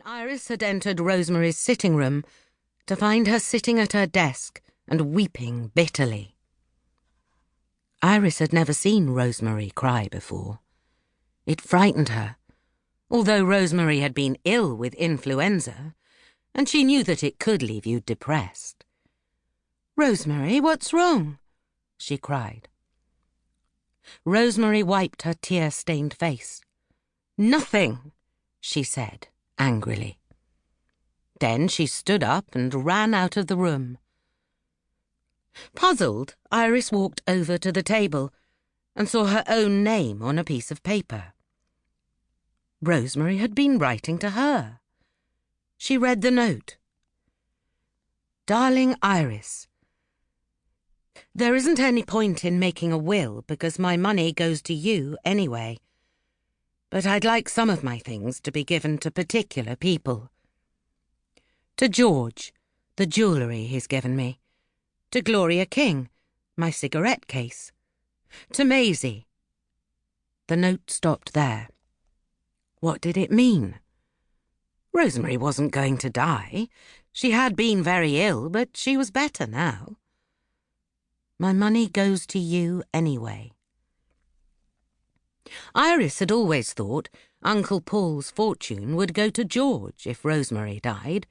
Iris had entered Rosemary's sitting room to find her sitting at her desk and weeping bitterly. Iris had never seen Rosemary cry before. It frightened her, although Rosemary had been ill with influenza, and she knew that it could leave you depressed. "Rosemary, what's wrong?" she cried. Rosemary wiped her tear-stained face. "Nothing," she said angrily. Then she stood up and ran out of the room. Puzzled, Iris walked over to the table and saw her own name on a piece of paper. Rosemary had been writing to her. She read the note. "Darling Iris, there isn't any point in making a will because my money goes to you anyway. But I'd like some of my things to be given to particular people. To George, the jewellery he's given me. To Gloria King, my cigarette case. To Maisie." The note stopped there. What did it mean? Rosemary wasn't going to die. She had been very ill, but she was better now. "My money goes to you anyway." Iris had always thought Uncle Paul's fortune would go to George if Rosemary died,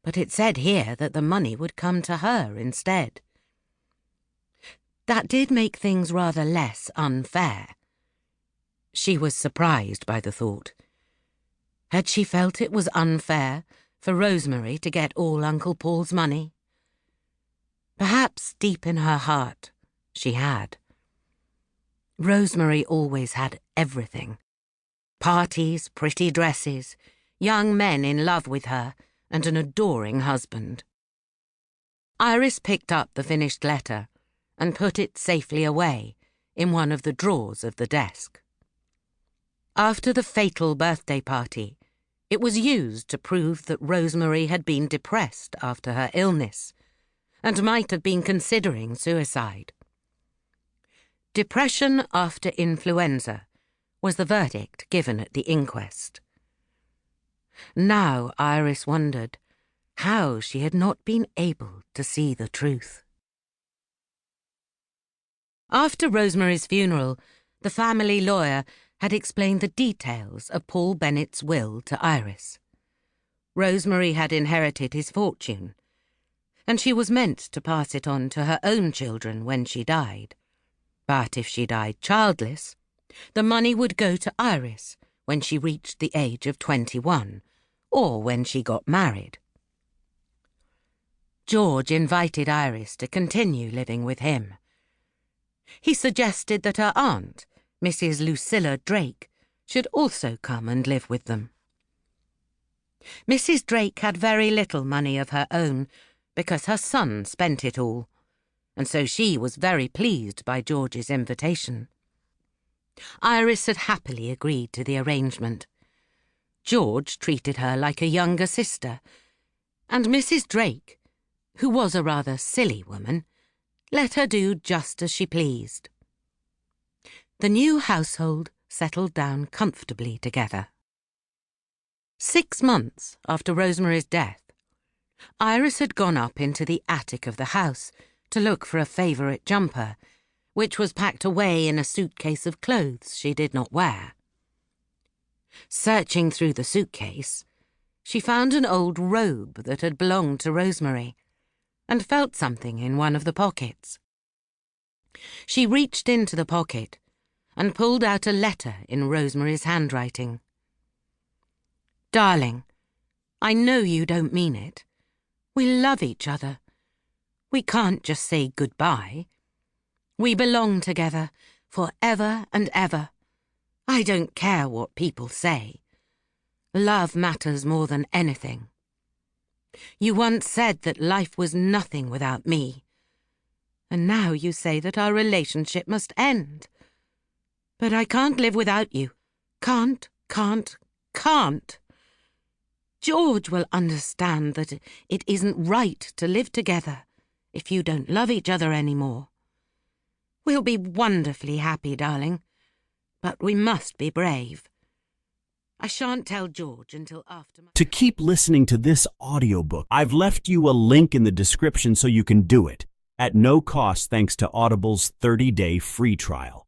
but it said here that the money would come to her instead. That did make things rather less unfair. She was surprised by the thought. Had she felt it was unfair for Rosemary to get all Uncle Paul's money? Perhaps deep in her heart she had. Rosemary always had everything. Parties, pretty dresses, young men in love with her, and an adoring husband. Iris picked up the finished letter and put it safely away in one of the drawers of the desk. After the fatal birthday party, it was used to prove that Rosemary had been depressed after her illness and might have been considering suicide. Depression after influenza was the verdict given at the inquest. Now Iris wondered how she had not been able to see the truth. After Rosemary's funeral, the family lawyer had explained the details of Paul Bennett's will to Iris. Rosemary had inherited his fortune, and she was meant to pass it on to her own children when she died. But if she died childless, the money would go to Iris when she reached the age of 21, or when she got married. George invited Iris to continue living with him. He suggested that her aunt, Mrs. Lucilla Drake, should also come and live with them. Mrs. Drake had very little money of her own because her son spent it all, and so she was very pleased by George's invitation. Iris had happily agreed to the arrangement. George treated her like a younger sister, and Mrs. Drake, who was a rather silly woman, let her do just as she pleased. The new household settled down comfortably together. 6 months after Rosemary's death, Iris had gone up into the attic of the house to look for a favourite jumper, which was packed away in a suitcase of clothes she did not wear. Searching through the suitcase, she found an old robe that had belonged to Rosemary, and felt something in one of the pockets. She reached into the pocket and pulled out a letter in Rosemary's handwriting. "Darling, I know you don't mean it. We love each other. We can't just say goodbye. We belong together forever and ever. I don't care what people say. Love matters more than anything. You once said that life was nothing without me, and now you say that our relationship must end. But I can't live without you. Can't. George will understand that it isn't right to live together if you don't love each other anymore. We'll be wonderfully happy, darling, but we must be brave. I shan't tell George until after my... To keep listening to this audiobook, I've left you a link in the description so you can do it, at no cost thanks to Audible's 30-day free trial.